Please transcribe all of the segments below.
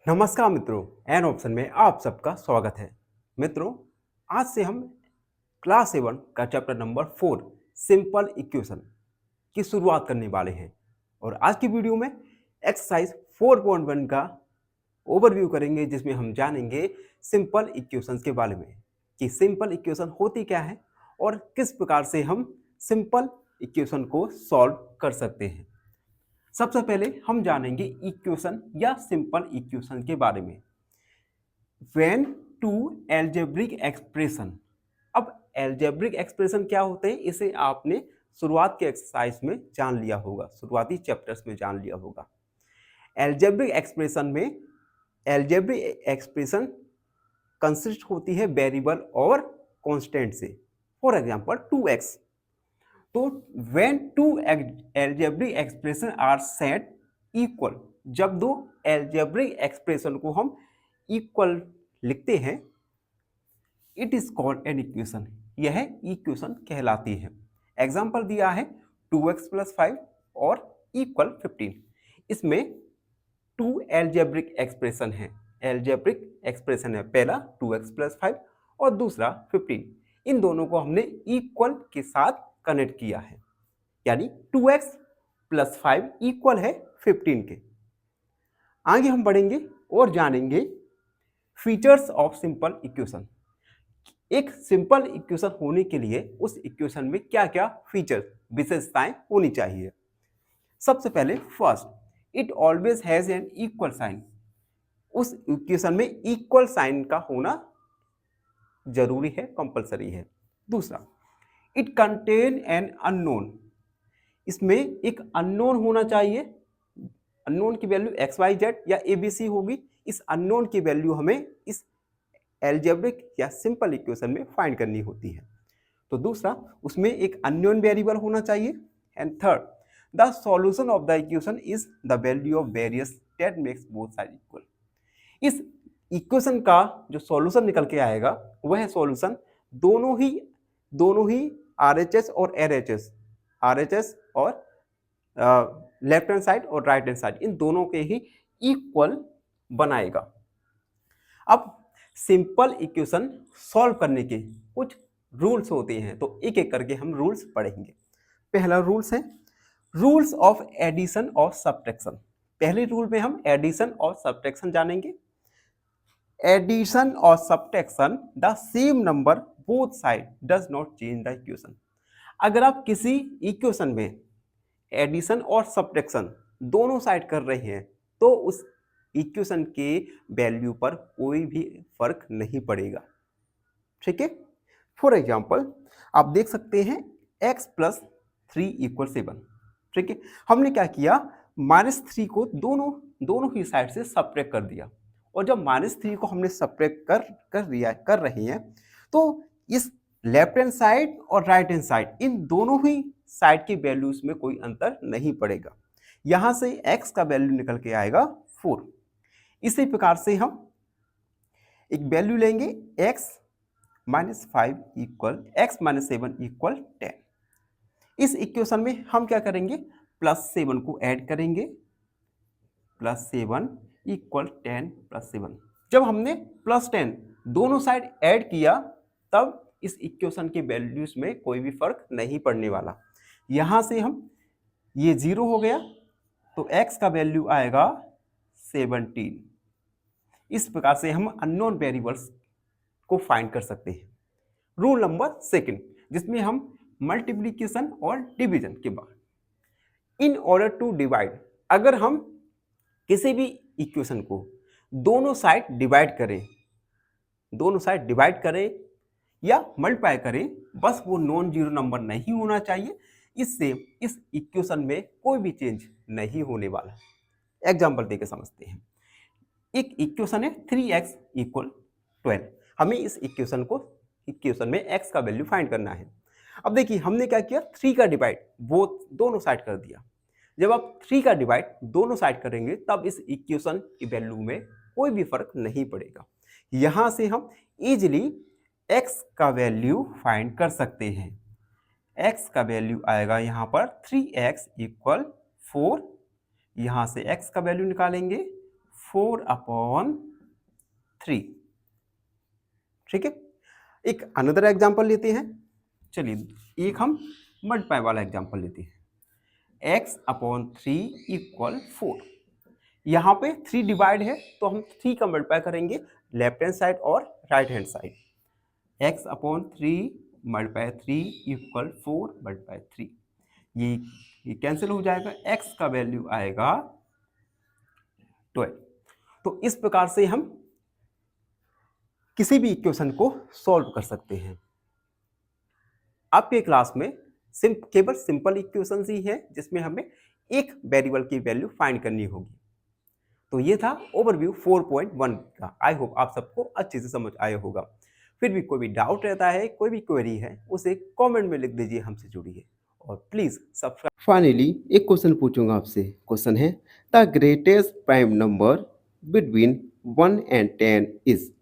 नमस्कार मित्रों, an option में आप सबका स्वागत है। मित्रों, आज से हम क्लास 7 का चैप्टर नंबर 4 सिंपल इक्वेशन की शुरुआत करने वाले हैं। और आज की वीडियो में एक्सरसाइज 4.1 का ओवरव्यू करेंगे, जिसमें हम जानेंगे सिंपल इक्वेशंस के बारे में कि सिंपल इक्वेशन होती क्या है और किस प्रकार से हम सिंपल इक्वेशन को सॉल्व कर सकते हैं। सबसे पहले हम जानेंगे इक्वेशन या सिंपल इक्वेशन के बारे में। When two algebraic expression, अब algebraic expression क्या होते हैं, इसे आपने शुरुआत के एक्सरसाइज में जान लिया होगा, शुरुआती चैप्टर्स में जान लिया होगा। algebraic expression में algebraic expression कंसिस्ट होती है वेरिएबल और कांस्टेंट से। फॉर एग्जांपल 2x, तो when two algebraic expression are set equal, जब दो algebraic expression को हम इक्वल लिखते हैं, it is called an equation, यह इक्वेशन कहलाती है। एग्जाम्पल दिया है 2x + 5 और इक्वल 15। इसमें टू एल्जेब्रिक एक्सप्रेशन है, एल्जेब्रिक एक्सप्रेशन है, पहला 2x + 5 और दूसरा 15। इन दोनों को हमने इक्वल के साथ कनेक्ट किया है, यानी 2x + 5 इक्वल है 15 के। आगे हम बढ़ेंगे और जानेंगे फीचर्स ऑफ सिंपल इक्वेशन। एक सिंपल इक्वेशन होने के लिए उस इक्वेशन में क्या क्या फीचर, विशेषताएं होनी चाहिए। सबसे पहले first, it always has an equal sign, उस इक्वेशन में इक्वल साइन का होना जरूरी है, कंपलसरी है। दूसरा, इट कंटेन एन अननोन, इसमें एक अननोन होना चाहिए। अननोन की वैल्यू XYZ या ABC होगी। इस अननोन की वैल्यू हमें इस एल्जेब्रिक या सिंपल इक्वेशन में फाइंड करनी होती है। तो दूसरा, उसमें एक अननोन वेरिएबल होना चाहिए। And third, the solution of the equation is the value of various that makes both side equal. इस इक्वेशन का जो सॉल्यूशन निकल के आएगा, वह सॉल्यूशन दोनों ही RHS और LHS, RHS और लेफ्ट हैंड साइड और राइट हैंड साइड, इन दोनों के ही इक्वल बनाएगा। अब सिंपल इक्वेशन सॉल्व करने के कुछ रूल्स होते हैं, तो एक एक करके हम रूल्स पढ़ेंगे। पहला रूल्स है रूल्स ऑफ एडिशन और सब्ट्रैक्शन। पहले रूल में हम एडिशन और सब्ट्रैक्शन जानेंगे। एडिशन और subtraction, the same number both side does not change the equation. अगर आप किसी इक्वेशन में एडिशन और सब्ट्रैक्शन दोनों साइड कर रहे हैं, तो उस इक्वेशन के वैल्यू पर कोई भी फर्क नहीं पड़ेगा। ठीक है। फॉर एग्जांपल आप देख सकते हैं x + 3 = 7। ठीक है, हमने क्या किया, -3 को दोनों ही साइड से सब्ट्रैक्ट कर दिया। और जब -3 को हमने सब्ट्रैक्ट कर रहे हैं, तो इस लेफ्ट हैंड साइड और राइट हैंड साइड, इन दोनों ही साइड की वैल्यूज में कोई अंतर नहीं पड़ेगा। यहां से x का वैल्यू निकल के आएगा 4। इसी प्रकार से हम एक वैल्यू लेंगे x - 5 x - 7 = 10। इस इक्वेशन में हम क्या करेंगे, +7 को ऐड करेंगे, +7 = 10 + 7। जब हमने +10 दोनों साइड ऐड किया, तब इस इक्वेशन के वैल्यूज में कोई भी फर्क नहीं पड़ने वाला। यहां से हम ये 0 हो गया, तो x का वैल्यू आएगा 17। इस प्रकार से हम अननोन वेरिएबल्स को फाइंड कर सकते हैं। रूल नंबर सेकंड, जिसमें हम मल्टीप्लिकेशन और डिवीजन के बाद, इन ऑर्डर टू डिवाइड, अगर हम किसी भी इक्वेशन को दोनों साइड डिवाइड करें या मल्टीप्लाई करें, बस वो नॉन जीरो नंबर नहीं होना चाहिए। इससे इस इक्वेशन में कोई भी चेंज नहीं होने वाला। एग्जांपल देके समझते हैं। एक इक्वेशन है 3x = 12। हमें इस इक्वेशन में x का वैल्यू फाइंड करना है। अब देखिए, हमने क्या किया, 3 का डिवाइड वो दोनों साइड कर दिया। जब आप 3 का डिवाइड दोनों साइड करेंगे, तब इस इक्वेशन की वैल्यू में कोई भी फर्क नहीं पड़ेगा। यहां से हम इजीली x का वैल्यू फाइंड कर सकते हैं। x का वैल्यू आएगा यहां पर 3x = 4। यहां से x का वैल्यू निकालेंगे 4/3। ठीक है, एक अनदर एग्जांपल लेते हैं। चलिए एक हम मल्टीप्लाई वाला एग्जांपल लेते हैं। x/3 equal 4। यहाँ पे 3 डिवाइड है तो हम 3 का मल्टीप्लाई करेंगे लेफ्ट हैंड साइड और right hand side. x/3 multiply 3 equal 4 multiply 3। ये कैंसिल हो जाएगा, x का वैल्यू आएगा 12। तो इस प्रकार से हम किसी भी इक्वेशन को सॉल्व कर सकते हैं। आपके क्लास में केवल सिंपल इक्वेशंस ही है जिसमें हमें एक वेरिएबल की वैल्यू फाइंड करनी होगी। तो ये था ओवरव्यू 4.1 का। आई होप आप सबको अच्छे से समझ आया होगा। फिर भी कोई भी डाउट रहता है, कोई भी क्वेरी है, उसे कमेंट में लिख दीजिए, हमसे जुड़िए और प्लीज सब्सक्राइब। फाइनली एक क्वेश्चन पूछूंगा आपसे। क्वेश्चन है the greatest prime number between 1 and 10 इज।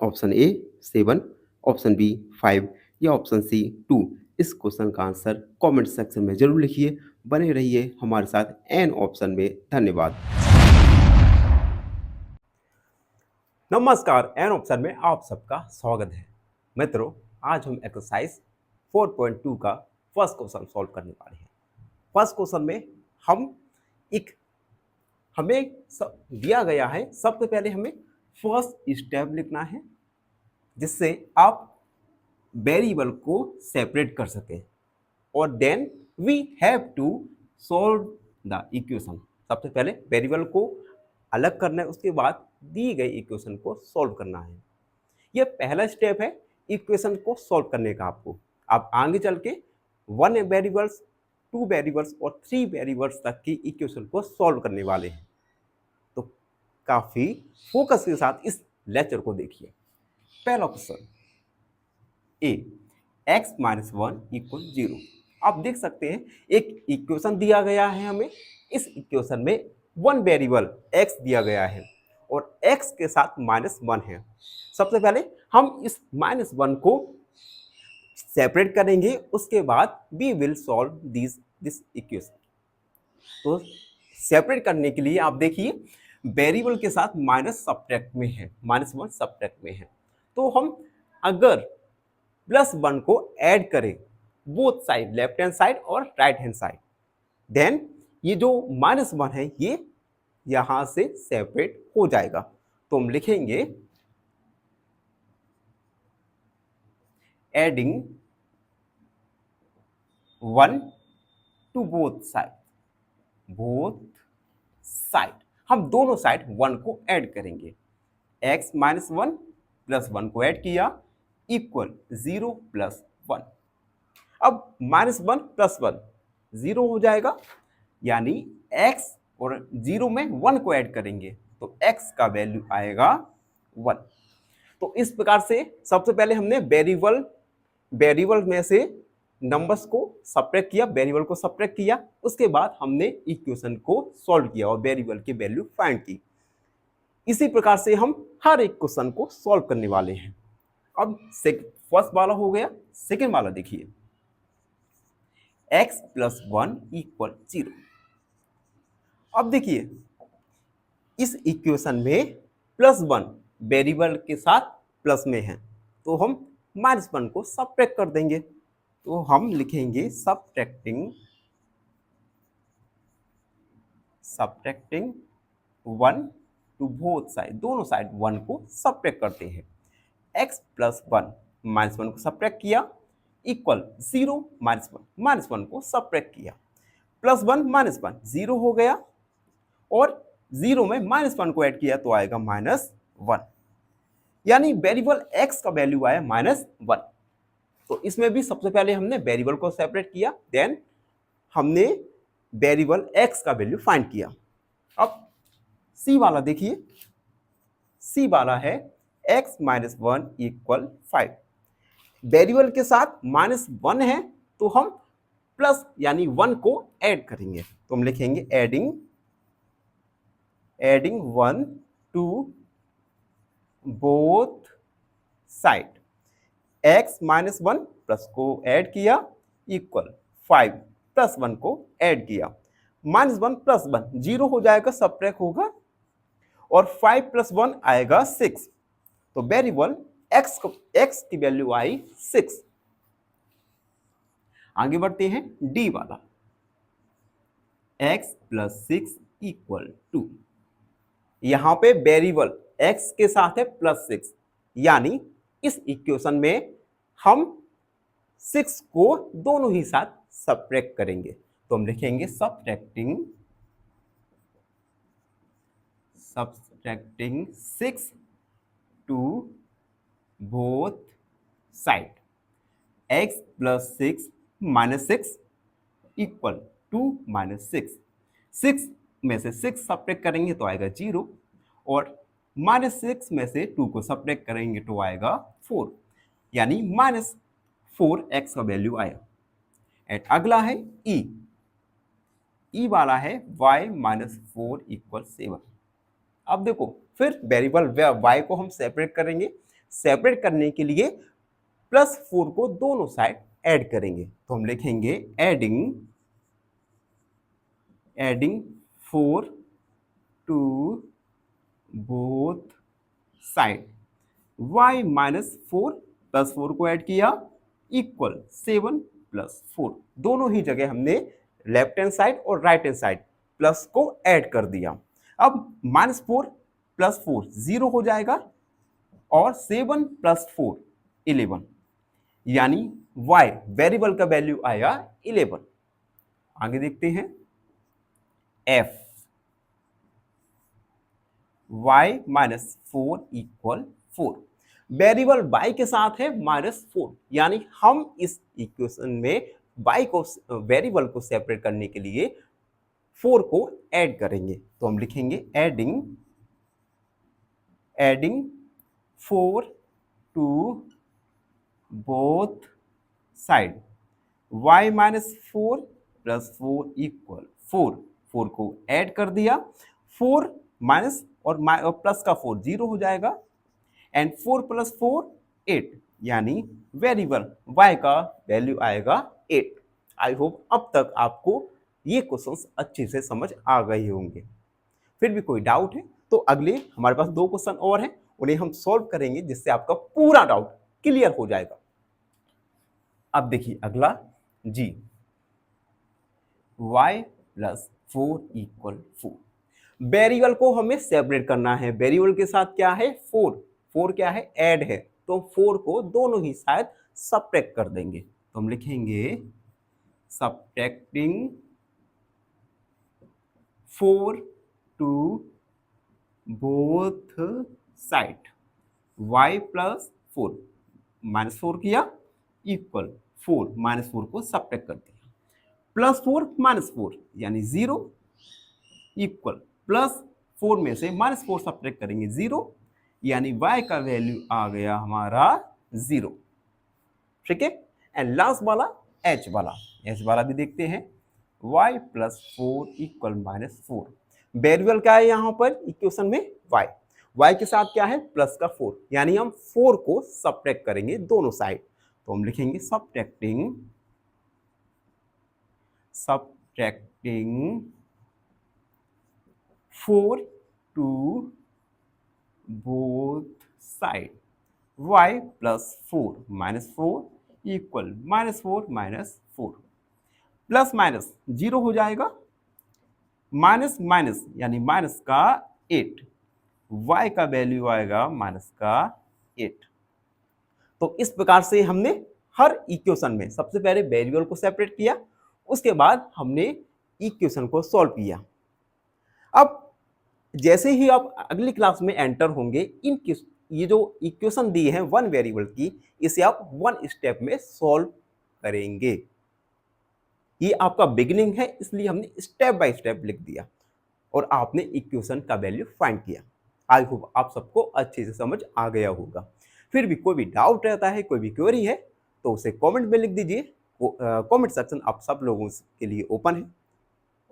ऑप्शन ए 7, ऑप्शन बी 5 या ऑप्शन सी 2। इस क्वेश्चन का आंसर कमेंट सेक्शन में जरूर लिखिए। बने रहिए हमारे साथ एन ऑप्शन में। धन्यवाद। नमस्कार, एन ऑप्शन में आप सबका स्वागत है। मित्रों, आज हम एक्सरसाइज 4.2 का फर्स्ट क्वेश्चन सॉल्व करने वाले हैं। फर्स्ट क्वेश्चन में हमें दिया गया है, सबसे पहले हमें फर्स्ट स्टेप लिखना है जिससे आप वेरिएबल को सेपरेट कर सकें और then we have to solve the equation. सबसे पहले वेरिएबल को अलग करना है, उसके बाद दी गई इक्वेशन को सॉल्व करना है। यह पहला स्टेप है इक्वेशन को सॉल्व करने का। आपको आप आगे चल के 1 वेरिएबल्स, 2 वेरिएबल्स और 3 वेरिएबल्स तक की इक्वेशन को सॉल्व करने वाले हैं। तो काफी फोकस के साथ इस लेक्चर को देखिए। पहला क्वेश्चन ए, x-1 इक्वल 0। आप देख सकते हैं एक इक्वेशन दिया गया है हमें। इस इक्वेशन में 1 वेरिएबल x दिया गया है और x के साथ -1 है। सबसे पहले हम इस -1 को सेपरेट करेंगे, उसके बाद we will solve this equation. तो सेपरेट करने के लिए आप देखिए वेरिएबल के साथ माइनस सब्ट्रैक्ट में है, -1 सब्ट्रैक्ट में है। तो हम अगर +1 को ऐड करें both side, left hand side और राइट हैंड साइड, देन ये जो -1 है ये यहां से सेपरेट हो जाएगा। तो हम लिखेंगे एडिंग 1 टू बोथ साइड। हम दोनों साइड 1 को ऐड करेंगे। x-1 +1 को ऐड किया इक्वल 0 + 1। अब -1 + 1 0 हो जाएगा, यानी x और 0 में 1 को ऐड करेंगे तो x का वैल्यू आएगा 1। तो इस प्रकार से सबसे पहले हमने वेरिएबल में से नंबर्स को सब्ट्रैक्ट किया, वेरिएबल को सब्ट्रैक्ट किया, उसके बाद हमने इक्वेशन को सॉल्व किया और वेरिएबल की वैल्यू फाइंड की। इसी प्रकार से हम हर एक क्वेश्चन को सॉल्व करने वाले हैं। अब फर्स्ट वाला हो गया, सेकेंड वाला देखिए x+1 इक्वल 0। अब देखिए इस इक्वेशन में +1 वेरिएबल के साथ प्लस में है तो हम -1 को सब्ट्रैक्ट कर देंगे। तो हम लिखेंगे सब्ट्रैक्टिंग 1 टू बोथ साइड। दोनों साइड 1 को सब्ट्रैक्ट करते हैं। x+1 -1 को सब्ट्रैक्ट किया इक्वल 0 -1 को सब्ट्रैक्ट किया, +1 -1 0 हो गया और 0 में -1 को ऐड किया तो आएगा -1, यानी वेरिएबल x का वैल्यू आया -1। तो इसमें भी सबसे पहले हमने वेरिएबल को सेपरेट किया, देन हमने वेरिएबल x का वैल्यू फाइंड किया। अब सी वाला देखिए, सी वाला है x-1 इक्वल 5। वेरिएबल के साथ -1 है तो हम प्लस यानी 1 को ऐड करेंगे। तो हम लिखेंगे adding 1 to both side. x-1 plus को ऐड किया इक्वल 5 + 1 को ऐड किया, -1 + 1 0 हो जाएगा, सब्ट्रैक्ट होगा और 5 + 1 आएगा 6। तो वेरिएबल x की वैल्यू आई 6। आगे बढ़ते हैं डी वाला, x + 6 = 2। यहां पे वेरिएबल x के साथ है +6, यानी इस इक्वेशन में हम 6 को दोनों ही साथ सब्ट्रैक्ट करेंगे। तो हम लिखेंगे subtracting 6 to both side. x + 6 - 6 = 2 - 6। 6 में से 6 सब्ट्रैक्ट करेंगे तो आएगा 0, और -6 में से 2 को सब्ट्रैक्ट करेंगे तो आएगा 4, यानी -4x का वैल्यू आया। एंड अगला है ई वाला है y - 4 = 7। अब देखो, फिर वेरिएबल y को हम सेपरेट करेंगे। सेपरेट करने के लिए +4 को दोनों साइड ऐड करेंगे। तो हम लिखेंगे adding 4 to both side. y - 4 +4 को ऐड किया इक्वल 7 + 4। दोनों ही जगह हमने लेफ्ट हैंड साइड और राइट हैंड साइड प्लस को ऐड कर दिया। अब -4 + 4 0 हो जाएगा, और 7 + 4 11, यानी y वेरिएबल का वैल्यू आया 11। आगे देखते हैं f y - 4 = 4। वेरिएबल y के साथ है -4, यानी हम इस इक्वेशन में y को वेरिएबल को सेपरेट करने के लिए 4 को ऐड करेंगे। तो हम लिखेंगे adding 4 to both side. y - 4 + 4 = 4। 4 को ऐड कर दिया, 4 माइनस और प्लस का 4 0 हो जाएगा, एंड 4 + 4 8, यानी वेरिएबल y का वैल्यू आएगा 8। आई होप अब तक आपको ये क्वेश्चंस अच्छे से समझ आ गए होंगे। फिर भी कोई डाउट है तो अगले हमारे पास 2 क्वेश्चन और हैं, उन्हें हम सॉल्व करेंगे, जिससे आपका पूरा डाउट क्लियर हो जाएगा। अब देखिए अगला जी, y + 4 = 4। वेरिएबल को हमें सेपरेट करना है। वेरिएबल के साथ क्या है 4 क्या है ऐड है, तो 4 को दोनों ही साइड सब्ट्रैक्ट कर देंगे। तो हम लिखेंगे subtracting 4 to both side. y + 4 -4 किया इक्वल 4 -4 को सब्ट्रैक्ट कर दिया, +4 - 4 यानी 0 इक्वल +4 में से -4 सब्ट्रैक्ट करेंगे 0, यानी y का वैल्यू आ गया हमारा 0। ठीक है। एंड लास्ट वाला h वाला भी देखते हैं। y + 4 = -4। वेरिएबल क्या है यहां पर इक्वेशन में y के साथ क्या है प्लस का 4, यानी हम 4 को सब्ट्रैक्ट करेंगे दोनों साइड। तो हम लिखेंगे subtracting 4 to both side. y + 4 - 4 = -4 - 4, plus minus 0 हो जाएगा, माइनस माइनस यानी माइनस का 8, y का वैल्यू आएगा -8। तो इस प्रकार से हमने हर इक्वेशन में सबसे पहले वेरिएबल को सेपरेट किया, उसके बाद हमने इक्वेशन को सॉल्व किया। अब जैसे ही आप अगली क्लास में एंटर होंगे, ये जो इक्वेशन दी है वन वेरिएबल की, इसे आप वन स्टेप में सॉल्व करेंगे। ये आपका बिगिनिंग है, इसलिए हमने स्टेप बाय स्टेप लिख दिया और आपने इक्वेशन का वैल्यू फाइंड किया। आई होप आप सबको अच्छे से समझ आ गया होगा। फिर भी कोई भी डाउट रहता है, कोई भी क्वेरी है, तो उसे कमेंट में लिख दीजिए। कमेंट सेक्शन आप सब लोगों के लिए ओपन है।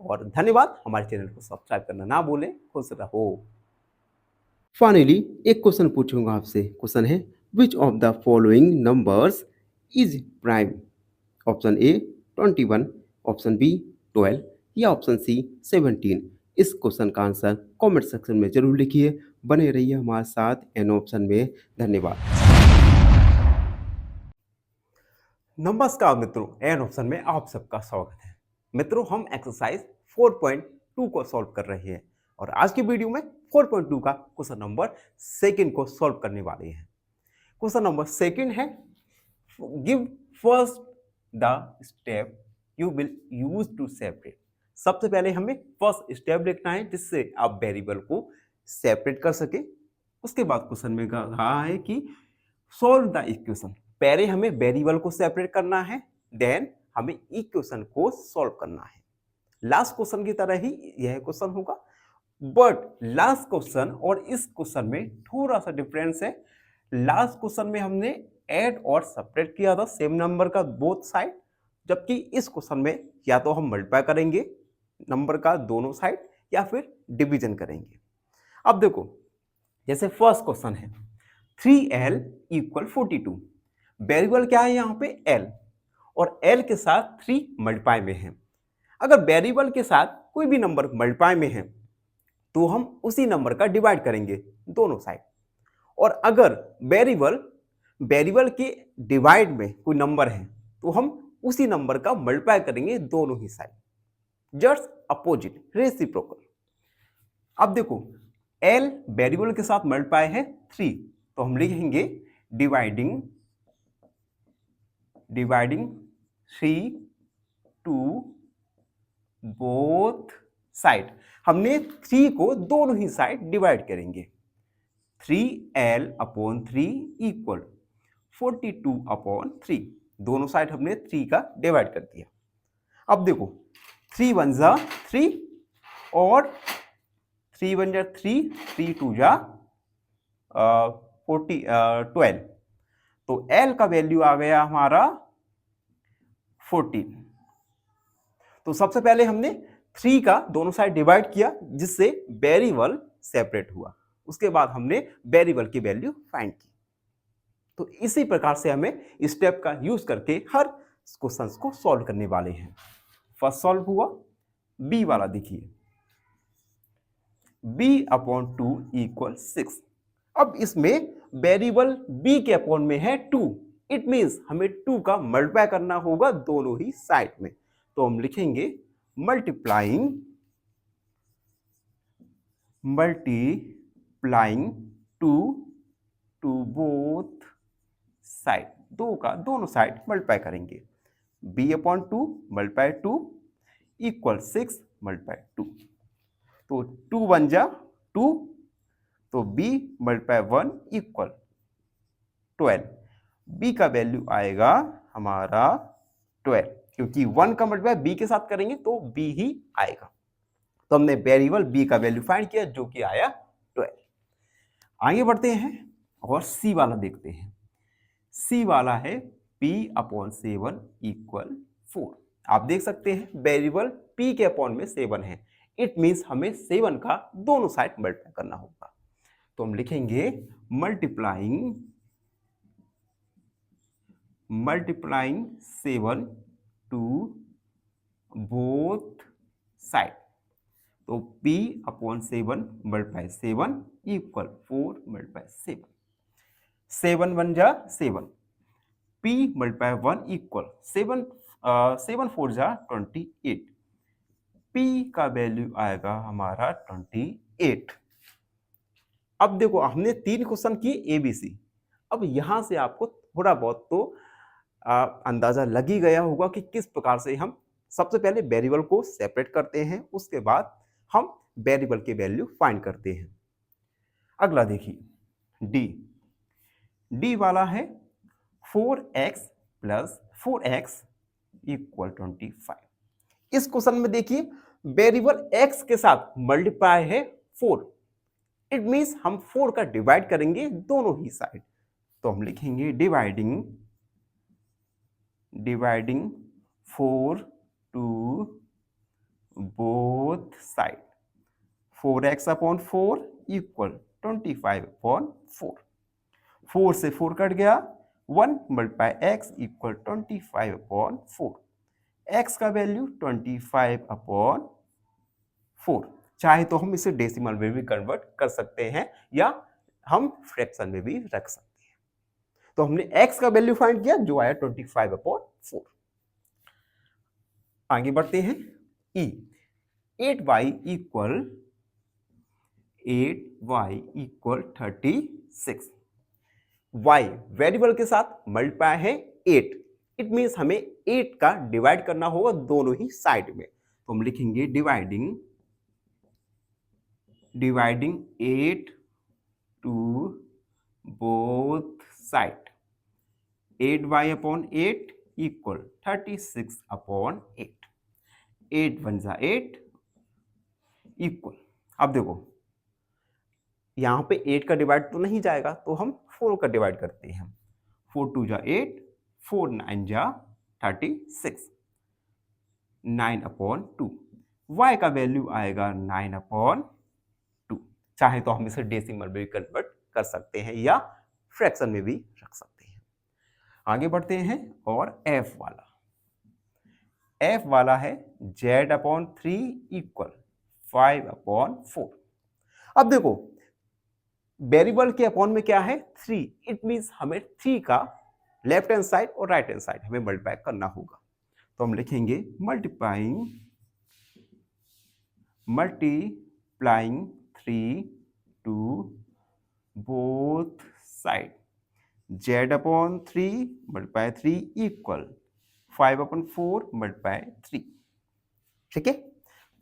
और धन्यवाद। हमारे चैनल को सब्सक्राइब करना ना भूलें। खुश रहो। फाइनली एक क्वेश्चन पूछूंगा आपसे। क्वेश्चन है which of the following numbers is prime. Option A 21, option B 12 या ऑप्शन सी 17। इस क्वेश्चन का आंसर कमेंट सेक्शन में जरूर लिखिए। बने रहिए हमारे साथ एन ऑप्शन में। धन्यवाद। नमस्कार मित्रों, एन ऑप्शन में आप सबका स्वागत है। मित्रों, हम एक्सरसाइज 4.2 को सॉल्व कर रहे हैं और आज की वीडियो में 4.2 का क्वेश्चन नंबर सेकंड को सॉल्व करने वाले हैं। क्वेश्चन नंबर सेकंड है, give first the step you will use to separate. सबसे पहले हमें फर्स्ट स्टेप लिखना है जिससे आप वेरिएबल को सेपरेट कर सके। उसके बाद क्वेश्चन में कहा है कि सॉल्व द इक्वेशन। पहले हमें वेरिएबल को सेपरेट करना है, देन हमें इक्वेशन को सॉल्व करना है। लास्ट क्वेश्चन की तरह ही यह क्वेश्चन होगा, बट लास्ट क्वेश्चन और इस क्वेश्चन में थोड़ा सा डिफरेंस है। लास्ट क्वेश्चन में हमने ऐड और सब्ट्रैक्ट किया था सेम नंबर का बोथ साइड, जबकि इस क्वेश्चन में या तो हम मल्टीप्लाई करेंगे नंबर का दोनों साइड या फिर डिवीजन करेंगे। अब देखो, जैसे फर्स्ट क्वेश्चन है 3l = 42। वेरिएबल क्या है यहाँ पे? l, और l के साथ 3 मल्टीप्लाई में है। अगर वेरिएबल के साथ कोई भी नंबर मल्टीप्लाई में है तो हम उसी नंबर का डिवाइड करेंगे दोनों साइड, और अगर वेरिएबल के डिवाइड में कोई नंबर है तो हम उसी नंबर का मल्टीप्लाई करेंगे दोनों ही साइड, जस्ट अपोजिट, रेसिप्रोकल। अब देखो, l वेरिएबल के साथ मल्टीप्लाई है 3, तो हम लिखेंगे डिवाइडिंग 3 टू बोथ साइड। हमने 3 को दोनों ही साइड डिवाइड करेंगे। 3l/3 = 42/3। दोनों साइड हमने 3 का डिवाइड कर दिया। अब देखो, 3 1 जा 3 और 3 1 जा 3, 3 2 जा 12। तो l का वैल्यू आ गया हमारा 14। तो सबसे पहले हमने 3 का दोनों साइड डिवाइड किया जिससे वेरिएबल सेपरेट हुआ। उसके बाद हमने वेरिएबल की वैल्यू फाइंड की। तो इसी प्रकार से हमें स्टेप का यूज करके हर क्वेश्चंस को सॉल्व करने वाले हैं। फर्स्ट सॉल्व हुआ, b वाला देखिए, b/2 = 6। अब इसमें वेरिएबल b के अपॉन में है 2, इट मींस हमें 2 का मल्टीप्लाई करना होगा दोनों ही साइड में। तो हम लिखेंगे मल्टीप्लाइंग 2 टू बोथ साइड। 2 का दोनों साइड मल्टीप्लाई करेंगे। b/2 × 2 = 6 × 2। तो 2 1 जा 2, तो b × 1 = 12। b का वैल्यू आएगा हमारा 12, क्योंकि 1 का मल्टीप्लाई b के साथ करेंगे तो b ही आएगा। तो हमने वेरिएबल b का वैल्यू फाइंड किया जो कि आया 12। आगे बढ़ते हैं और c वाला देखते हैं। c वाला है p/7 = 4। आप देख सकते हैं वेरिएबल p के अपॉन में 7 है, इट मींस हमें 7 का दोनों साइड मल्टीप्लाई करना होगा। तो हम लिखेंगे मल्टीप्लाइंग 7 टू बोथ साइड। तो p/7 × 7 = 4 × 7। 7 1 जा 7, p × 1 = 7 7 4 जा 28। p का वैल्यू आएगा हमारा 28। अब देखो, हमने 3 क्वेश्चन किए ABC। अब यहां से आपको थोड़ा बहुत तो अंदाजा लग ही गया होगा कि किस प्रकार से हम सबसे पहले वेरिएबल को सेपरेट करते हैं, उसके बाद हम वेरिएबल की वैल्यू फाइंड करते हैं। अगला देखिए, D वाला है 4x + 4x = 25। इस क्वेश्चन में देखिए वेरिएबल x के साथ मल्टीप्लाई है 4, इट मींस हम 4 का डिवाइड करेंगे दोनों ही साइड। तो हम लिखेंगे dividing 4 to both side. 4x/4 = 25/4। 4 से 4 कट गया, 1 × x = 25/4। x का वैल्यू 25/4। चाहे तो हम इसे डेसिमल में भी कन्वर्ट कर सकते हैं या हम फ्रैक्शन में भी रख सकते हैं। तो हमने x का वैल्यू फाइंड किया जो आया 25/4। आगे बढ़ते हैं। e 8y equal 36। y variable के साथ मल्टीप्लाई है 8। इट मींस हमें 8 का डिवाइड करना होगा दोनों ही साइड में। तो हम लिखेंगे dividing 8 to both side. 8y/8 equal 36/8। 8 1 जा 8 इक्वल, अब देखो यहां पे 8 का डिवाइड तो नहीं जाएगा तो हम 4 का डिवाइड करते हैं। 4 2 जा 8, 4 9 जा 36, 9/2। y का वैल्यू आएगा 9/2। चाहे तो हम इसे डेसिमल में भी कन्वर्ट कर सकते हैं या फ्रैक्शन में भी रख सकते हैं। आगे बढ़ते हैं और f वाला है z/3 इक्वल 5/4। अब देखो वेरिएबल के अपॉन में क्या है 3। इट मींस हमें 3 का लेफ्ट हैंड साइड और राइट हैंड साइड हमें मल्टीप्लाई करना होगा। तो हम लिखेंगे multiplying 3 to both side. z/3 multiply 3 equal 5/4 multiply 3। ठीक है,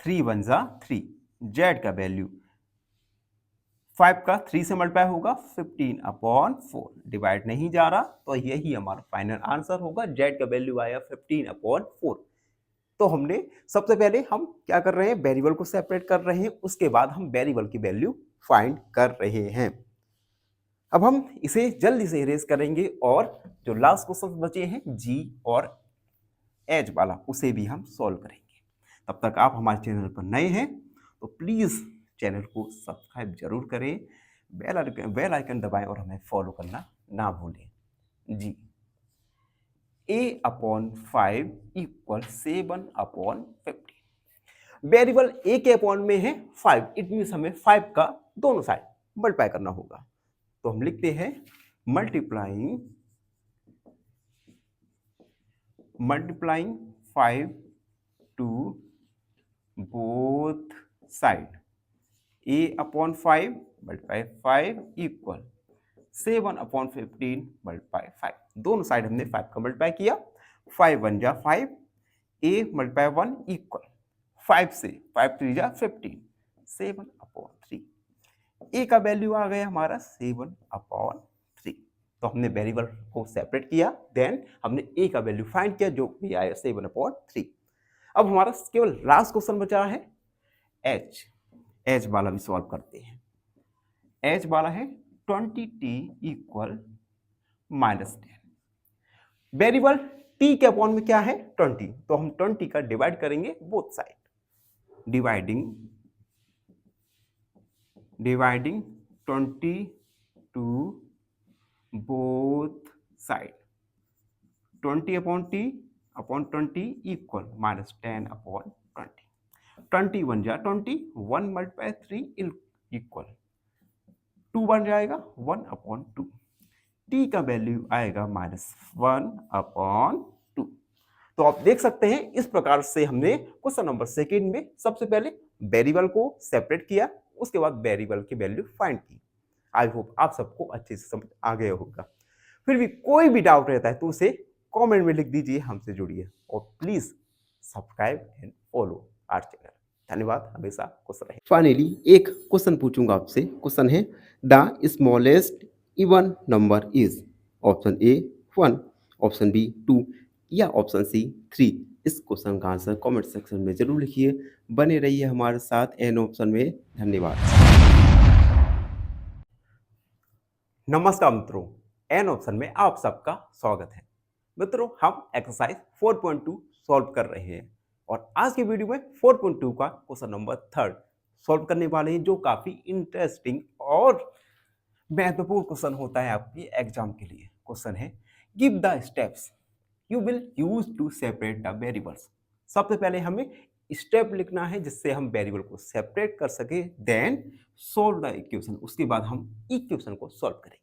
3 1 जा 3। z का वैल्यू 5 का 3 से मल्टीप्लाई होगा 15/4। डिवाइड नहीं जा रहा तो यही हमारा फाइनल आंसर होगा। z का वैल्यू आया 15/4। तो हमने सबसे पहले हम क्या कर रहे हैं, वेरिएबल को सेपरेट कर रहे हैं, उसके बाद हम वेरिएबल की वैल्यू फाइंड कर रहे हैं। अब हम इसे जल्दी से इरेज करेंगे और जो लास्ट क्वेश्चन बचे हैं g और h वाला उसे भी हम सॉल्व करेंगे। तब तक आप हमारे चैनल पर नए हैं तो प्लीज चैनल को सब्सक्राइब जरूर करें, बेल आइकन दबाएं और हमें फॉलो करना ना भूलें। जी a/5 इक्वल 7/15। वेरिएबल a के अपॉन में है 5। इट मींस हमें 5 का दोनों साइड मल्टीप्लाई करना होगा। तो हम लिखते हैं multiplying 5 to both side. a/5 multiply 5 equal 7/15 multiply 5। दोनों साइड हमने 5 का मल्टीप्लाई किया। 5 1 जा 5, a मल्टीप्लाई 1 इक्वल 5 से 5 3 जा 15, 7/3। a का वैल्यू आ गया हमारा 7/3। तो हमने वेरिएबल को सेपरेट किया, देन हमने a का वैल्यू फाइंड किया जो भी आया 7/3। अब हमारा केवल लास्ट क्वेश्चन बचा है h वाला भी सॉल्व करते हैं। h वाला है 20t इक्वल -10। वेरिएबल t के अपॉन में क्या है 20, तो हम 20 का डिवाइड करेंगे both side. Dividing 20 to both side. 20/t/20 equal -10/20। 20 1 जा 20, 1 मल्टीप्लाई 3 इक्वल 2 बन जाएगा 1/2। t का वैल्यू आएगा -1/2। तो आप देख सकते हैं इस प्रकार से हमने क्वेश्चन नंबर सेकंड में सबसे पहले वेरिएबल को सेपरेट किया, उसके बाद वेरिएबल की वैल्यू फाइंड की। आई होप आप सबको अच्छे से समझ आ गया होगा। फिर भी कोई भी डाउट रहता है तो उसे कमेंट में लिख दीजिए, हमसे जुड़िए और please subscribe and follow our channel. धन्यवाद, हमेशा खुश रहें। फाइनली एक क्वेश्चन पूछूंगा आपसे। क्वेश्चन है the smallest even number is option A 1, option B 2 या ऑप्शन सी 3। इस क्वेश्चन का आंसर कमेंट सेक्शन में जरूर लिखिए। बने रहिए हमारे साथ एन ऑप्शन में। धन्यवाद। नमस्कार मित्रों, एन ऑप्शन में आप सबका स्वागत है। मित्रों, हम एक्सरसाइज 4.2 सॉल्व कर रहे हैं और आज की वीडियो में 4.2 का क्वेश्चन नंबर 3 सॉल्व करने वाले हैं, जो काफी इंटरेस्टिंग और महत्वपूर्ण क्वेश्चन होता है आपके एग्जाम के लिए। क्वेश्चन है give the steps you will use to separate the variables. सबसे पहले हमें स्टेप लिखना है जिससे हम वेरिएबल को सेपरेट कर सके, देन सॉल्व द इक्वेशन। उसके बाद हम इक्वेशन को सॉल्व करेंगे।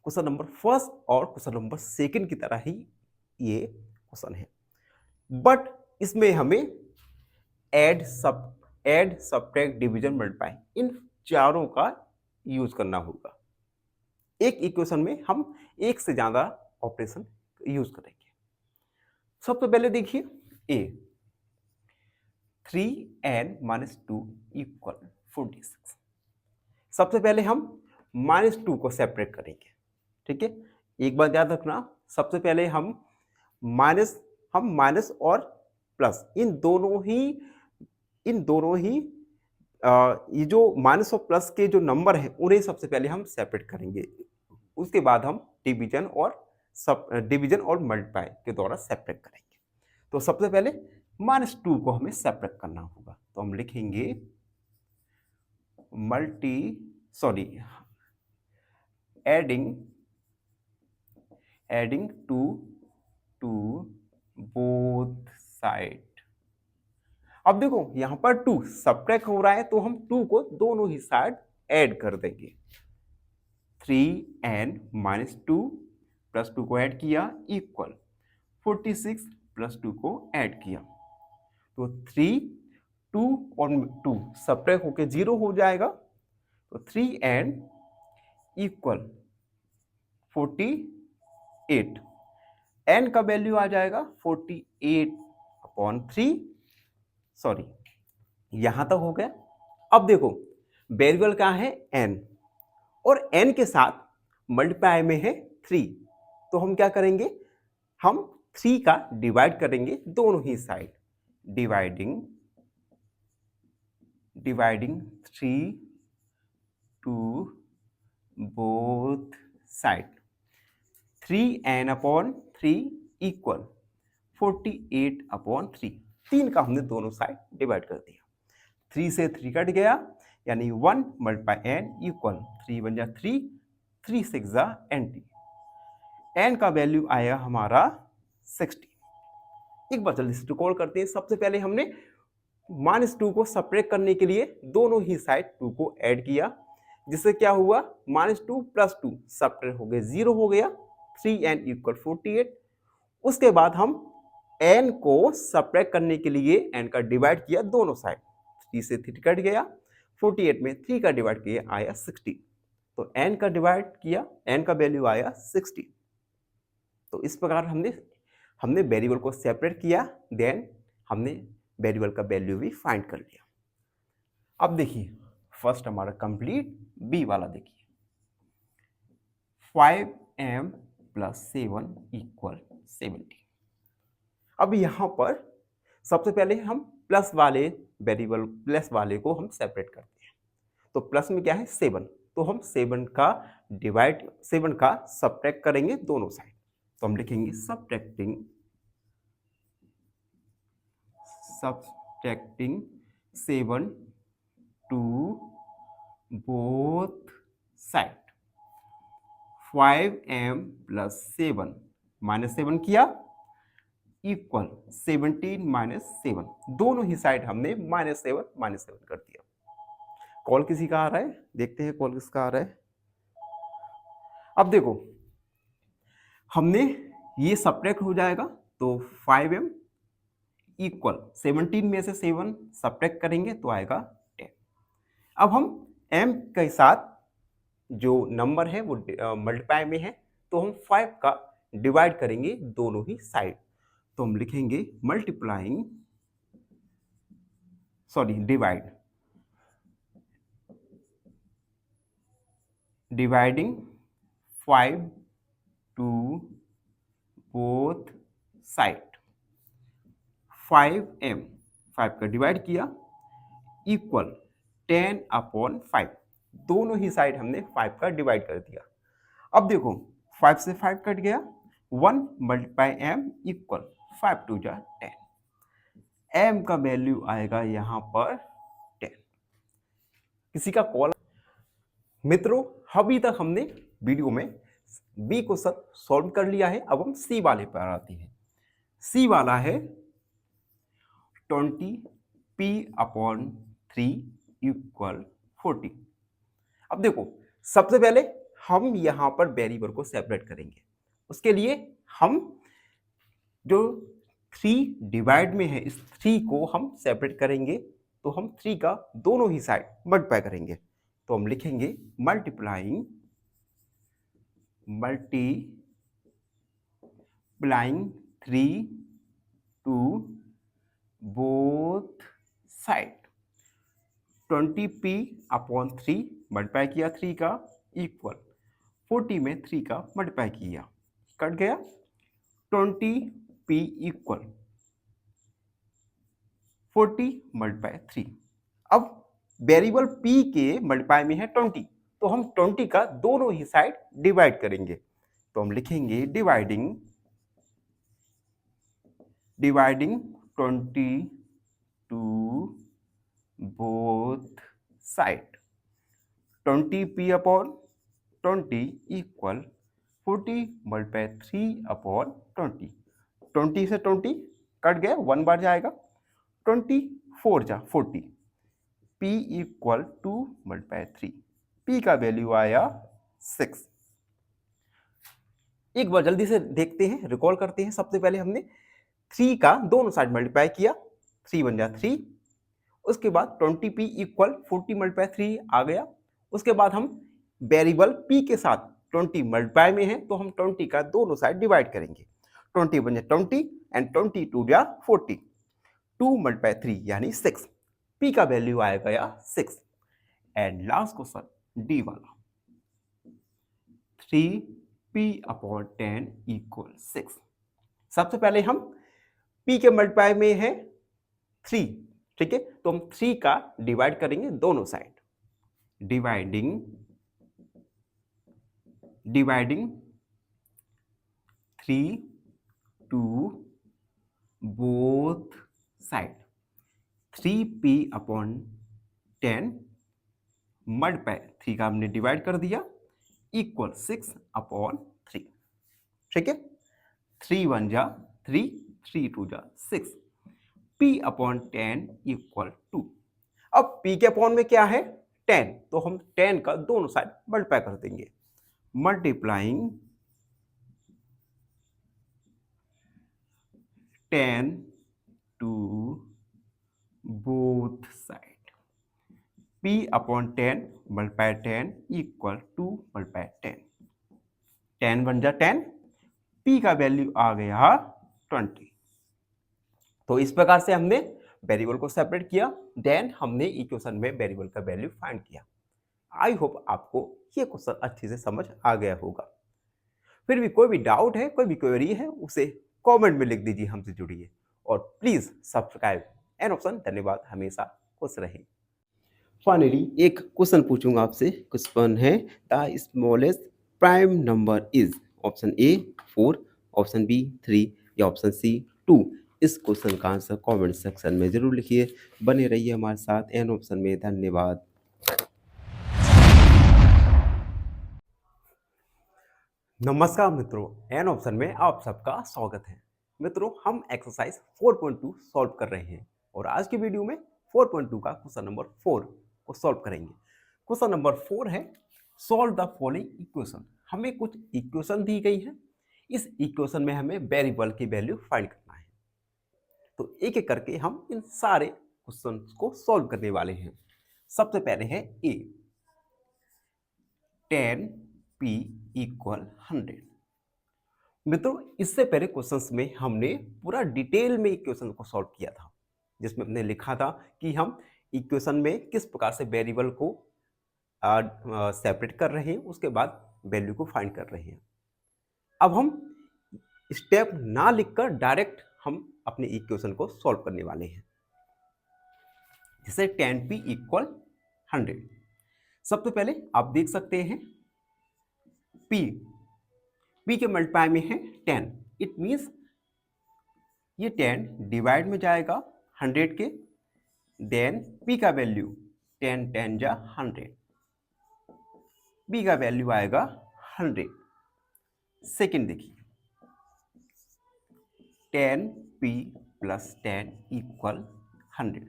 क्वेश्चन नंबर फर्स्ट और क्वेश्चन नंबर सेकंड की तरह ही ये क्वेश्चन है, बट इसमें हमें add subtract division multiply in चारों का यूज करना होगा। एक इक्वेशन में हम एक से ज्यादा ऑपरेशन यूज करेंगे। सबसे पहले देखिए ए 3n-2 इक्वल 46। सबसे पहले हम -2 को सेपरेट करेंगे, ठीक है। एक बात याद रखना, सबसे पहले हम माइनस और प्लस इन दोनों ही ये जो माइनस और प्लस के जो नंबर हैं उन्हें सबसे पहले हम सेपरेट करेंगे। उसके बाद हम डिवीजन और मल्टीप्लाई के द्वारा सेपरेट करेंगे। तो सबसे पहले -2 को हमें सेपरेट करना होगा, तो हम लिखेंगे एडिंग 2 टू बोथ साइड। अब देखो यहां पर 2 सब्ट्रैक्ट हो रहा है तो हम 2 को दोनों ही साइड ऐड कर देंगे। 3n-2 प्लस 2 को ऐड किया इक्वल 46 प्लस 2 को ऐड किया, तो 2 और 2 सब्ट्रैक्ट होके 0 हो जाएगा, तो 3n इक्वल 48। n का वैल्यू आ जाएगा 48/3। सॉरी, यहां तक हो गया। अब देखो वेरिएबल क्या है n, और n के साथ मल्टीप्लाई में है 3, तो हम क्या करेंगे, हम 3 का डिवाइड करेंगे दोनों ही side. Dividing 3 to both side. 3n/3 equal 48/3। 3 का हमने दोनों साइड डिवाइड कर दिया। 3 से 3 कट गया, यानी 1 मल्टीप्लाई n इक्वल 3 बन जा 3, 3 6 जा NT। n का वैल्यू आया हमारा 60। एक बार जल्दी से रिकॉल करते हैं। सबसे पहले हमने -2 को सेपरेट करने के लिए दोनों ही साइड 2 को ऐड किया, जिससे क्या हुआ, -2 प्लस 2 सेपरेट हो गए 0 हो गया, 3n इक्वल 48। उसके बाद हम n को सेपरेट करने के लिए n का डिवाइड किया दोनों साइड। 3 से 3 कट गया, 48 में 3 का डिवाइड किया आया 60, तो n का डिवाइड किया, n का वैल्यू आया 60। तो इस प्रकार हमने वेरिएबल को सेपरेट किया, देन हमने वेरिएबल का वैल्यू भी फाइंड कर लिया। अब देखिए फर्स्ट हमारा कंप्लीट, बी वाला देखिए 5m + 7 इक्वल 70। अब यहां पर सबसे पहले हम प्लस वाले को हम सेपरेट करते हैं। तो प्लस में क्या है 7, तो हम 7 का सब्ट्रैक्ट करेंगे दोनों साइड। तो हम लिखेंगे subtracting 7 to both side. 5m + 7 -7 किया इक्वल 17 - 7, दोनों ही साइड हमने -7 कर दिया। कॉल किसी का आ रहा है, देखते हैं कॉल किसका आ रहा है। अब देखो हमने ये सब्ट्रैक्ट हो जाएगा, तो 5m इक्वल 17 में से 7 सब्ट्रैक्ट करेंगे तो आएगा 10। अब हम m के साथ जो नंबर है वो मल्टीप्लाई में है, तो हम 5 का डिवाइड करेंगे दोनों ही साइड। तो हम लिखेंगे dividing 5 to both side. 5m 5 का डिवाइड किया इक्वल 10/5, दोनों ही साइड हमने 5 का डिवाइड कर दिया। अब देखो 5 से 5 कट गया, 1 × m इक्वल 5 × 2 = 10। m का वैल्यू आएगा यहां पर 10। किसी का कॉल। मित्रों अभी तक हमने वीडियो में बी को सॉल्व कर लिया है। अब हम सी वाले पर आते हैं। सी वाला है 20 p अपॉन 3 इक्वल 40। अब देखो, सबसे पहले हम यहां पर वेरिएबल को सेपरेट करेंगे। उसके लिए हम जो 3 डिवाइड में है, इस 3 को हम सेपरेट करेंगे। तो हम 3 का दोनों ही साइड मल्टीप्लाई करेंगे। तो हम लिखेंगे multiplying multiplying 3 to both side. 20p upon 3 multiply किया 3 का इक्वल 40 में 3 का मल्टीप्लाई किया, कट गया। 20p equal 40 multiply 3। अब वेरिएबल p के मल्टीप्लाई में है 20, तो हम 20 का दोनों ही साइड डिवाइड करेंगे। तो हम लिखेंगे dividing 20 to both side. 20p upon 20 equal 40 multiply 3 upon 20। 20 से 20 कट गया, 1 बार जाएगा। 24 जा 40, p इक्वल 2 मल्टीप्लाई 3, p का वैल्यू आया 6। एक बार जल्दी से देखते हैं, रिकॉल करते हैं। सबसे पहले हमने 3 का दोनों साइड मल्टीप्लाई किया, 3 बन जा 3। उसके बाद 20p इक्वल 40 मल्टीप्लाई 3 आ गया। उसके बाद हम वेरिएबल p के साथ 20 मल्टीप्लाई में है, तो हम 20 का दोनों साइड डिवाइड करेंगे। 20 बन जा 20 एंड 22 जा 40, 2 मल्टीप्लाई 3 यानी 6, p का वैल्यू आएगा या 6। एंड लास्ट क्वेश्चन डी वाला, 3p अपॉन 10 इक्वल 6। सबसे पहले हम p के मल्टीप्लाई में है 3, ठीक है, तो हम 3 का डिवाइड करेंगे दोनों side. Dividing 3 to both side. 3p upon 10 multiply 3 का हमने डिवाइड कर दिया इक्वल 6 अपॉन 3, ठीक है। 3 1 जा 3, 3 2 जा 6, p अपॉन 10 इक्वल 2। अब p के अपॉन में क्या है 10, तो हम 10 का दोनों साइड मल्टीप्लाई कर देंगे। Multiplying 10 to both side. p upon 10 multiply 10 equal 2 multiply 10। 10 बन जा 10, p का वैल्यू आ गया 20। तो इस प्रकार से हमने वेरिएबल को सेपरेट किया, देन हमने इक्वेशन में वेरिएबल का वैल्यू फाइंड किया। आई होप आपको ये क्वेश्चन अच्छे से समझ आ गया होगा। फिर भी कोई भी डाउट है, कोई भी क्वेरी है, उसे कमेंट में लिख दीजिए, हमसे जुड़िए और प्लीज सब्सक्राइब एन ऑप्शन। धन्यवाद, हमेशा खुश रहें। फाइनली एक क्वेश्चन पूछूंगा आपसे। क्वेश्चन है the smallest prime number is, option A 4, option B 3 या ऑप्शन सी 2। इस क्वेश्चन का आंसर कमेंट सेक्शन में जरूर लिखिए। बने रहिए हमारे साथ एन ऑप्शन में। धन्यवाद। नमस्कार मित्रों, एन ऑप्शन में आप सबका स्वागत है। मित्रों, हम एक्सरसाइज 4.2 सॉल्व कर रहे हैं और आज की वीडियो में 4.2 का क्वेश्चन नंबर 4 को सॉल्व करेंगे। क्वेश्चन नंबर 4 है सॉल्व द फॉलोइंग इक्वेशन। हमें कुछ इक्वेशन दी गई है, इस इक्वेशन में हमें वेरिएबल की वैल्यू फाइंड करना है। तो एक एक करके हम इन सारे क्वेश्चन को सॉल्व करने वाले हैं। सबसे पहले है ए, 10p इक्वल 100। मित्रों, इससे पहले क्वेश्चंस में हमने पूरा डिटेल में इक्वेशन को सॉल्व किया था, जिसमें हमने लिखा था कि हम इक्वेशन में किस प्रकार से वेरिएबल को सेपरेट कर रहे हैं, उसके बाद वैल्यू को फाइंड कर रहे हैं। अब हम स्टेप ना लिखकर डायरेक्ट हम अपने इक्वेशन को सॉल्व करने वाले हैं। जैसे 10p इक्वल 100। सबसे पहले आप देख सकते हैं p के मल्टीप्लाई में है 10, इट मीन्स ये 10 डिवाइड में जाएगा 100 के, देन p का वैल्यू 10 10 जा 100, b का वैल्यू आएगा 100। सेकेंड देखिए, 10p प्लस 10 इक्वल 100।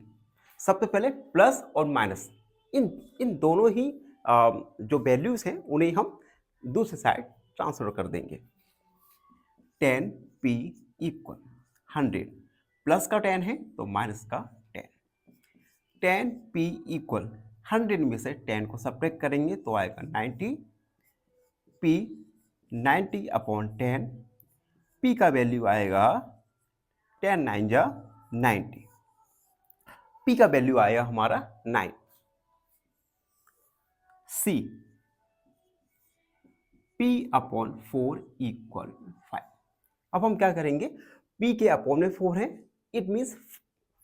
सबसे पहले प्लस और माइनस इन इन दोनों ही जो वैल्यूज हैं उन्हें हम दूसरी साइड ट्रांसफर कर देंगे। 10p इक्वल 100, प्लस का 10 है तो माइनस का 10। 10p इक्वल 100 में से 10 को सब्ट्रैक्ट करेंगे तो आएगा 90। p 90 अपॉन 10, p का वैल्यू आएगा 10 9 जा 90, p का वैल्यू आएगा हमारा 9। c p upon 4 equal 5। अब हम क्या करेंगे, p के अपॉन में 4 है, इट मीन्स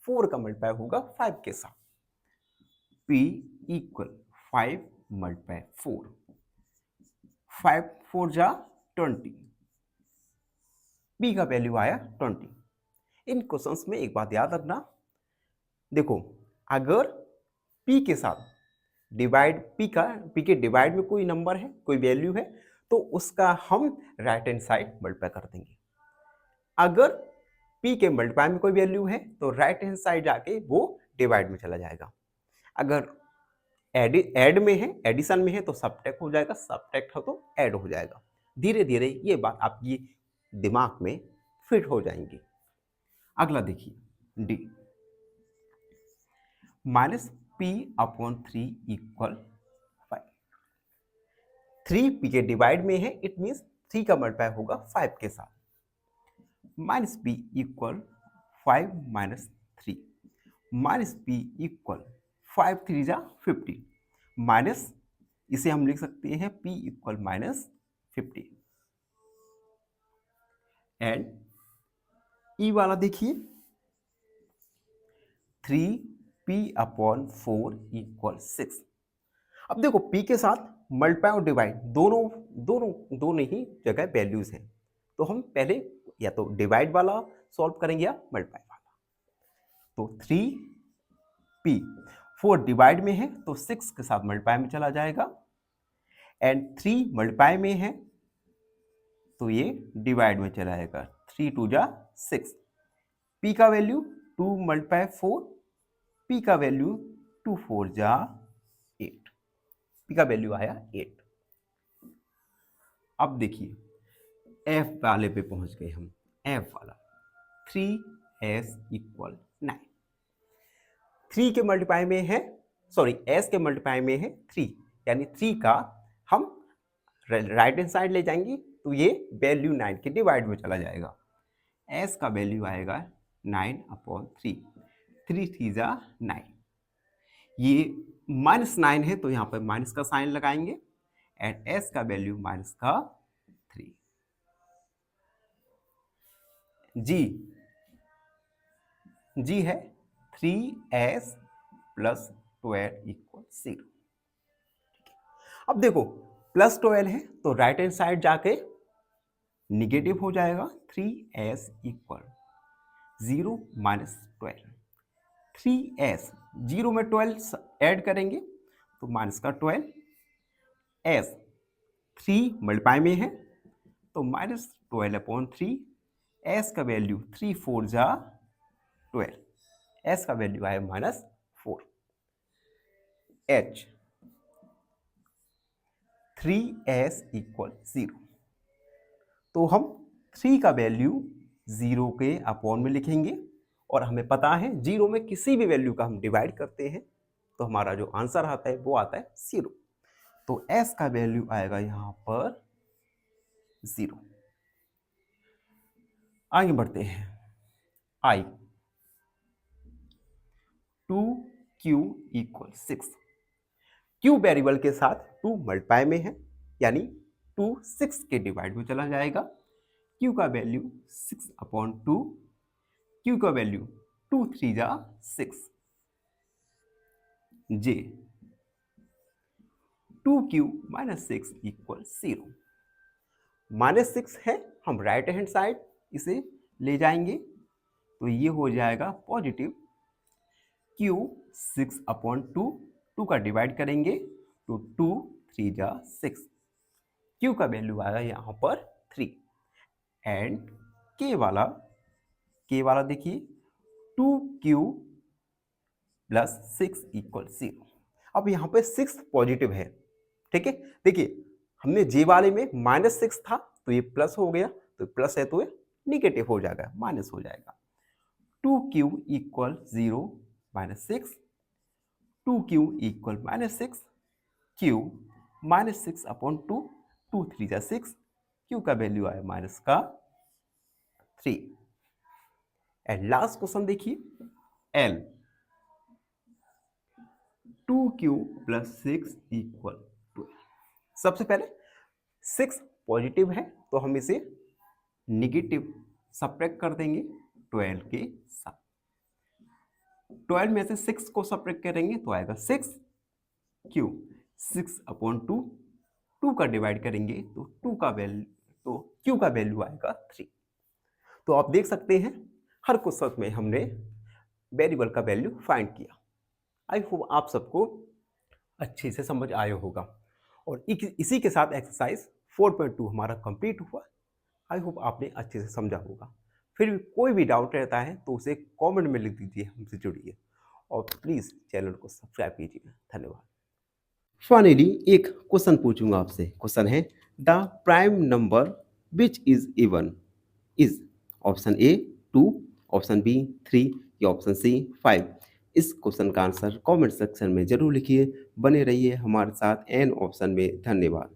4 का मल्टीप्लाई होगा 5 के साथ। p इक्वल 5 मल्टीप्लाई 4, 5 4 जा 20, p का वैल्यू आया 20। इन क्वेश्चंस में एक बात याद रखना, देखो अगर p के साथ डिवाइड p के डिवाइड में कोई नंबर है, कोई वैल्यू है, तो उसका हम राइट हैंड साइड मल्टीप्लाई कर देंगे। अगर p के मल्टीप्लाई में कोई वैल्यू है तो राइट हैंड साइड जाके वो डिवाइड में चला जाएगा। अगर ऐड में है, एडिशन में है तो सब्ट्रैक्ट हो जाएगा, सब्ट्रैक्ट हो तो ऐड हो जाएगा। धीरे धीरे ये बात आपकी दिमाग में फिट हो जाएंगी। अगला देखिए D, minus p upon 3 equal 5। 3 p के डिवाइड में है, इट मीन्स 3 का मल्टीप्लाई होगा 5 के साथ। Minus p equal 5 minus 3, minus p equal 5 3 जा 50, माइनस इसे हम लिख सकते हैं p इक्वल माइनस 50। एंड ई वाला देखिए 3p अपॉन 4 इक्वल 6। अब देखो p के साथ मल्टीप्लाई और डिवाइड दोनों ही जगह वैल्यूज हैं, तो हम पहले या तो डिवाइड वाला सॉल्व करेंगे या मल्टीप्लाई वाला। तो 3p 4 डिवाइड में है तो 6 के साथ मल्टीप्लाई में चला जाएगा, एंड 3 मल्टीप्लाई में है तो ये डिवाइड में चला जाएगा। 3 2 जा 6, p का वैल्यू 2 मल्टीप्लाई 4, p का वैल्यू 2 4 जा 8, p का वैल्यू आया 8। अब देखिए f वाले पे पहुंच गए हम, f वाला 3s इक्वल 9। 3 के मल्टीप्लाई में है, सॉरी s के मल्टीप्लाई में है 3, यानी 3 का हम राइट हैंड साइड ले जाएंगे तो ये वैल्यू 9 के डिवाइड में चला जाएगा। s का वैल्यू आएगा 9 अपॉन 3, 3 3 जा 9। ये माइनस 9 है तो यहाँ पर माइनस का साइन लगाएंगे, एंड s का वैल्यू माइनस का 3। जी है 3s प्लस 12 इक्वल 0। अब देखो प्लस 12 है तो राइट हैंड साइड जाके निगेटिव हो जाएगा। 3s इक्वल 0 माइनस 12, 3s 0 में 12 ऐड करेंगे तो माइनस का 12, s 3 मल्टीप्लाई में है तो माइनस 12 अपॉन 3, s का वैल्यू 3 4 जा 12, s का वैल्यू आया माइनस 4। h 3s इक्वल 0, तो हम 3 का वैल्यू 0 के अपॉन में लिखेंगे, और हमें पता है 0 में किसी भी वैल्यू का हम डिवाइड करते हैं तो हमारा जो आंसर आता है वो आता है 0। तो s का वैल्यू आएगा यहां पर 0। आगे बढ़ते हैं, i 2q equal 6। q variable के साथ 2 मल्टीप्लाई में है, यानी 2 6 के डिवाइड में चला जाएगा। q का वैल्यू 6 अपॉन 2, q का वैल्यू 2 3 जा 6। j 2q minus 6 equal 0। Minus 6 है, हम राइट हैंड साइड इसे ले जाएंगे तो ये हो जाएगा पॉजिटिव q 6 अपॉन 2, 2 का डिवाइड करेंगे तो 2 3 जा 6, q का वैल्यू आएगा यहाँ पर 3। एंड k वाला देखिए 2q प्लस 6 इक्वल 0। अब यहाँ पे 6 पॉजिटिव है, ठीक है। देखिए हमने जे वाले में -6 था तो ये प्लस हो गया, तो प्लस है तो ये निगेटिव हो जाएगा, माइनस हो जाएगा। 2q equal 0 -6, 2q equal -6, q -6 upon 2, 2 3 जा 6, q का वैल्यू आया माइनस का 3। एंड लास्ट क्वेश्चन देखिए, l 2q प्लस 6 इक्वल 12। सबसे पहले 6 पॉजिटिव है तो हम इसे निगेटिव सब्ट्रैक्ट कर देंगे 12 के साथ। 12 में से 6 को सब्ट्रैक्ट करेंगे तो आएगा 6, q 6 अपॉन 2, 2 का डिवाइड करेंगे तो 2 का वैल्यू, तो q का वैल्यू आएगा 3। तो आप देख सकते हैं हर क्वेश्चन में हमने वेरिएबल का वैल्यू फाइंड किया। आई होप आप सबको अच्छे से समझ आया होगा। और इसी के साथ एक्सरसाइज 4.2 हमारा कंप्लीट हुआ। आई होप आपने अच्छे से समझा होगा। फिर भी कोई भी डाउट रहता है तो उसे कमेंट में लिख दीजिए, हमसे जुड़िए और प्लीज़ चैनल को सब्सक्राइब कीजिए। धन्यवाद। फाइनली एक क्वेश्चन पूछूंगा आपसे। क्वेश्चन है the prime number which is even is option A 2, option B 3 या ऑप्शन सी 5। इस क्वेश्चन का आंसर कमेंट सेक्शन में जरूर लिखिए। बने रहिए हमारे साथ एन ऑप्शन में। धन्यवाद।